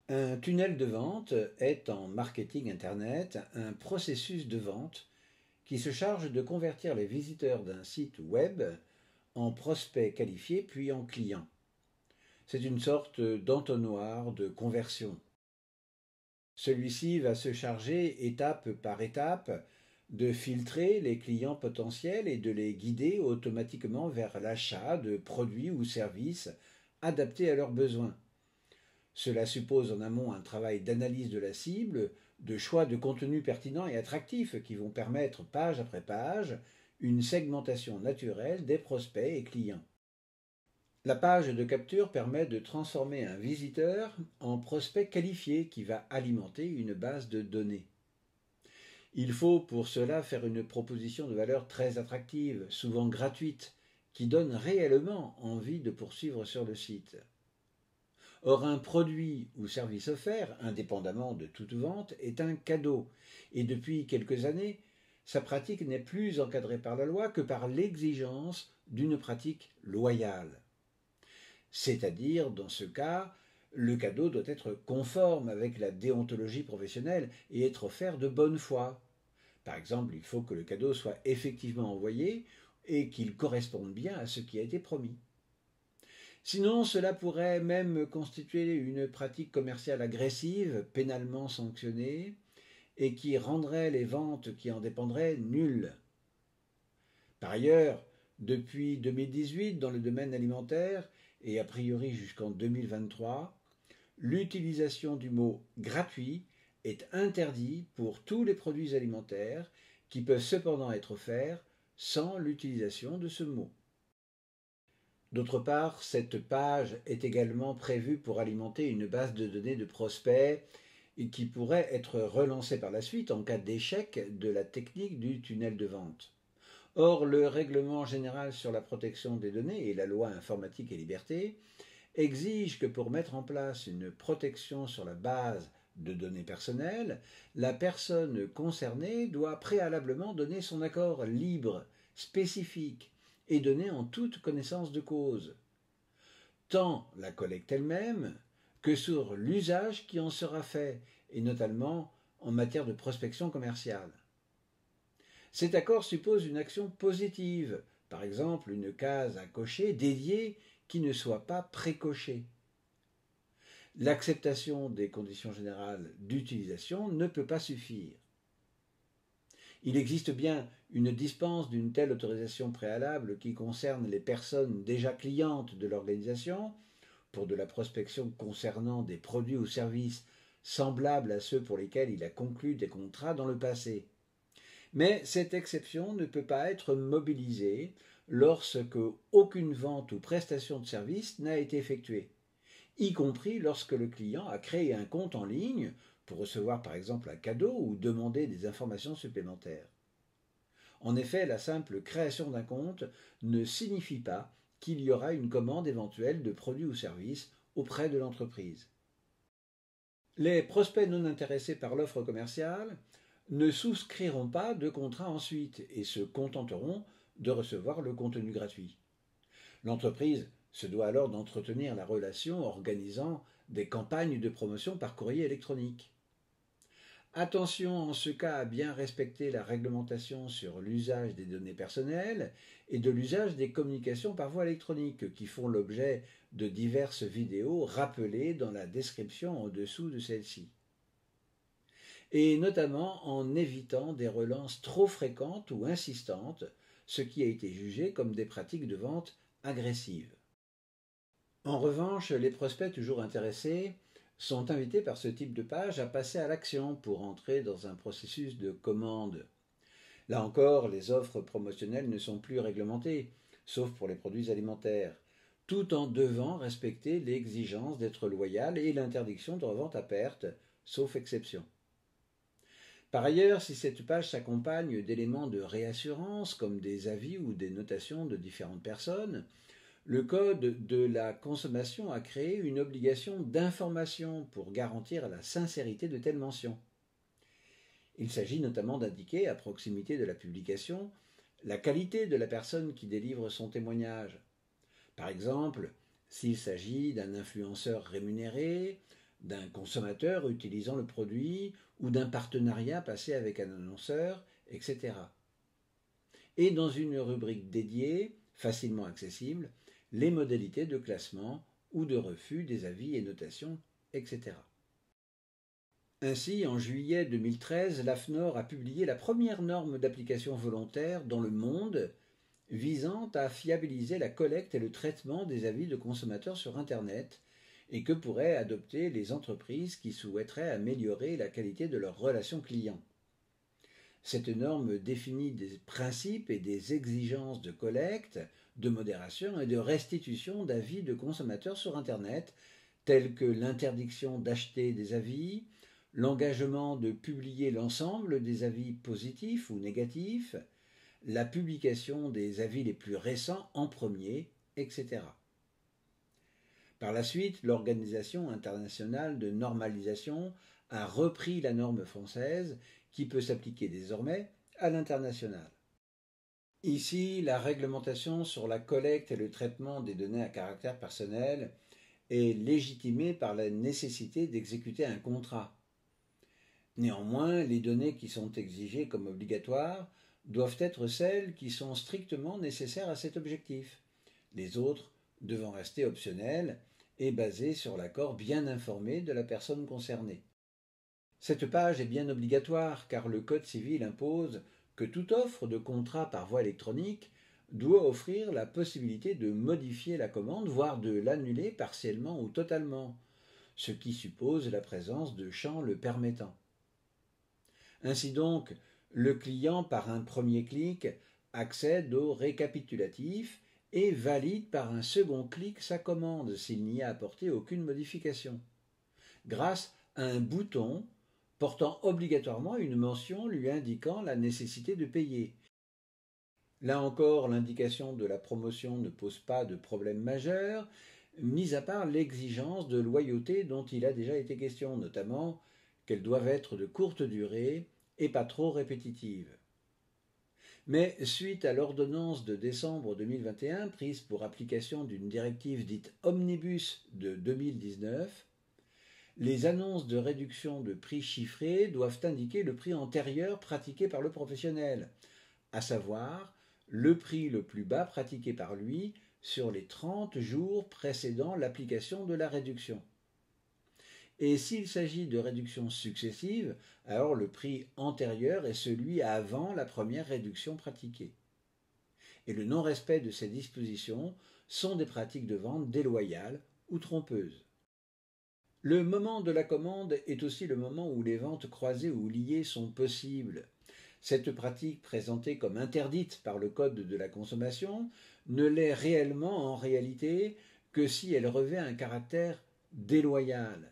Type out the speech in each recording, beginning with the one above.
Un tunnel de vente est en marketing Internet un processus de vente qui se charge de convertir les visiteurs d'un site web en prospects qualifiés puis en clients. C'est une sorte d'entonnoir de conversion. Celui-ci va se charger étape par étape de filtrer les clients potentiels et de les guider automatiquement vers l'achat de produits ou services adaptés à leurs besoins. Cela suppose en amont un travail d'analyse de la cible, de choix de contenus pertinents et attractifs qui vont permettre, page après page, une segmentation naturelle des prospects et clients. La page de capture permet de transformer un visiteur en prospect qualifié qui va alimenter une base de données. Il faut pour cela faire une proposition de valeur très attractive, souvent gratuite, qui donne réellement envie de poursuivre sur le site. Or, un produit ou service offert, indépendamment de toute vente, est un cadeau, et depuis quelques années, sa pratique n'est plus encadrée par la loi que par l'exigence d'une pratique loyale. C'est-à-dire, dans ce cas, le cadeau doit être conforme avec la déontologie professionnelle et être offert de bonne foi. Par exemple, il faut que le cadeau soit effectivement envoyé et qu'il corresponde bien à ce qui a été promis. Sinon, cela pourrait même constituer une pratique commerciale agressive, pénalement sanctionnée, et qui rendrait les ventes qui en dépendraient nulles. Par ailleurs, depuis 2018, dans le domaine alimentaire, et a priori jusqu'en 2023, l'utilisation du mot gratuit est interdit pour tous les produits alimentaires qui peuvent cependant être offerts sans l'utilisation de ce mot. D'autre part, cette page est également prévue pour alimenter une base de données de prospects qui pourrait être relancée par la suite en cas d'échec de la technique du tunnel de vente. Or, le règlement général sur la protection des données et la loi informatique et liberté exigent que pour mettre en place une protection sur la base de données personnelles, la personne concernée doit préalablement donner son accord libre, spécifique et donné en toute connaissance de cause, tant la collecte elle-même que sur l'usage qui en sera fait, et notamment en matière de prospection commerciale. Cet accord suppose une action positive, par exemple une case à cocher dédiée qui ne soit pas précochée. L'acceptation des conditions générales d'utilisation ne peut pas suffire. Il existe bien une dispense d'une telle autorisation préalable qui concerne les personnes déjà clientes de l'organisation, pour de la prospection concernant des produits ou services semblables à ceux pour lesquels il a conclu des contrats dans le passé. Mais cette exception ne peut pas être mobilisée lorsque aucune vente ou prestation de service n'a été effectuée, y compris lorsque le client a créé un compte en ligne pour recevoir par exemple un cadeau ou demander des informations supplémentaires. En effet, la simple création d'un compte ne signifie pas qu'il y aura une commande éventuelle de produits ou services auprès de l'entreprise. Les prospects non intéressés par l'offre commerciale ne souscriront pas de contrat ensuite et se contenteront de recevoir le contenu gratuit. L'entreprise se doit alors d'entretenir la relation en organisant des campagnes de promotion par courrier électronique. Attention en ce cas à bien respecter la réglementation sur l'usage des données personnelles et de l'usage des communications par voie électronique qui font l'objet de diverses vidéos rappelées dans la description en dessous de celle-ci. Et notamment en évitant des relances trop fréquentes ou insistantes, ce qui a été jugé comme des pratiques de vente agressives. En revanche, les prospects toujours intéressés sont invités par ce type de page à passer à l'action pour entrer dans un processus de commande. Là encore, les offres promotionnelles ne sont plus réglementées, sauf pour les produits alimentaires, tout en devant respecter l'exigence d'être loyal et l'interdiction de revente à perte, sauf exception. Par ailleurs, si cette page s'accompagne d'éléments de réassurance, comme des avis ou des notations de différentes personnes, le Code de la consommation a créé une obligation d'information pour garantir la sincérité de telles mentions. Il s'agit notamment d'indiquer, à proximité de la publication, la qualité de la personne qui délivre son témoignage. Par exemple, s'il s'agit d'un influenceur rémunéré, d'un consommateur utilisant le produit ou d'un partenariat passé avec un annonceur, etc. Et dans une rubrique dédiée, facilement accessible, les modalités de classement ou de refus des avis et notations, etc. Ainsi, en juillet 2013, l'AFNOR a publié la première norme d'application volontaire dans le monde visant à fiabiliser la collecte et le traitement des avis de consommateurs sur Internet et que pourraient adopter les entreprises qui souhaiteraient améliorer la qualité de leurs relations clients. Cette norme définit des principes et des exigences de collecte, de modération et de restitution d'avis de consommateurs sur Internet, tels que l'interdiction d'acheter des avis, l'engagement de publier l'ensemble des avis positifs ou négatifs, la publication des avis les plus récents en premier, etc. Par la suite, l'Organisation internationale de normalisation a repris la norme française qui peut s'appliquer désormais à l'international. Ici, la réglementation sur la collecte et le traitement des données à caractère personnel est légitimée par la nécessité d'exécuter un contrat. Néanmoins, les données qui sont exigées comme obligatoires doivent être celles qui sont strictement nécessaires à cet objectif, les autres devant rester optionnelles et basées sur l'accord bien informé de la personne concernée. Cette page est bien obligatoire car le Code civil impose que toute offre de contrat par voie électronique doit offrir la possibilité de modifier la commande, voire de l'annuler partiellement ou totalement, ce qui suppose la présence de champs le permettant. Ainsi donc, le client, par un premier clic, accède au récapitulatif et valide par un second clic sa commande s'il n'y a apporté aucune modification, grâce à un bouton portant obligatoirement une mention lui indiquant la nécessité de payer. Là encore, l'indication de la promotion ne pose pas de problème majeur, mis à part l'exigence de loyauté dont il a déjà été question, notamment qu'elles doivent être de courte durée et pas trop répétitives. Mais suite à l'ordonnance de décembre 2021 prise pour application d'une directive dite Omnibus de 2019, les annonces de réduction de prix chiffrés doivent indiquer le prix antérieur pratiqué par le professionnel, à savoir le prix le plus bas pratiqué par lui sur les 30 jours précédant l'application de la réduction. Et s'il s'agit de réductions successives, alors le prix antérieur est celui avant la première réduction pratiquée. Et le non-respect de ces dispositions sont des pratiques de vente déloyales ou trompeuses. Le moment de la commande est aussi le moment où les ventes croisées ou liées sont possibles. Cette pratique, présentée comme interdite par le Code de la consommation, ne l'est réellement en réalité que si elle revêt un caractère déloyal,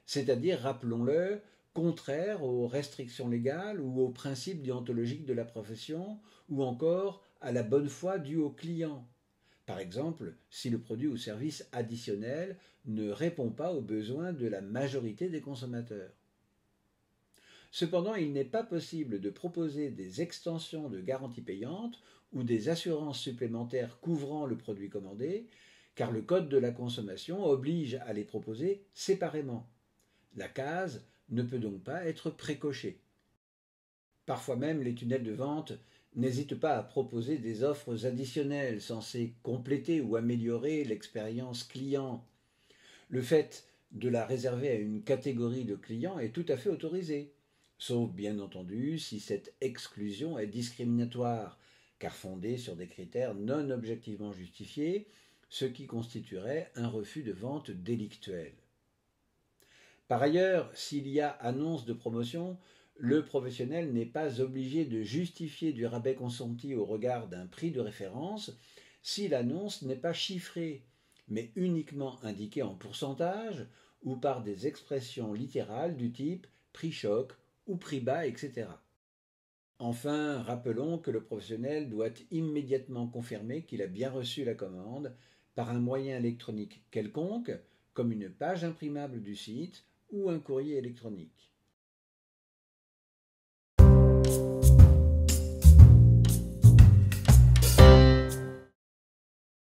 c'est-à-dire, rappelons-le, contraire aux restrictions légales ou aux principes déontologiques de la profession, ou encore à la bonne foi due au client. Par exemple, si le produit ou service additionnel ne répond pas aux besoins de la majorité des consommateurs. Cependant, il n'est pas possible de proposer des extensions de garantie payante ou des assurances supplémentaires couvrant le produit commandé, car le Code de la consommation oblige à les proposer séparément. La case ne peut donc pas être précochée. Parfois même, les tunnels de vente n'hésitent pas à proposer des offres additionnelles censées compléter ou améliorer l'expérience client. Le fait de la réserver à une catégorie de clients est tout à fait autorisé, sauf bien entendu si cette exclusion est discriminatoire, car fondée sur des critères non objectivement justifiés, ce qui constituerait un refus de vente délictuel. Par ailleurs, s'il y a annonce de promotion, le professionnel n'est pas obligé de justifier du rabais consenti au regard d'un prix de référence si l'annonce n'est pas chiffrée, mais uniquement indiquée en pourcentage ou par des expressions littérales du type prix choc ou prix bas, etc. Enfin, rappelons que le professionnel doit immédiatement confirmer qu'il a bien reçu la commande par un moyen électronique quelconque, comme une page imprimable du site ou un courrier électronique.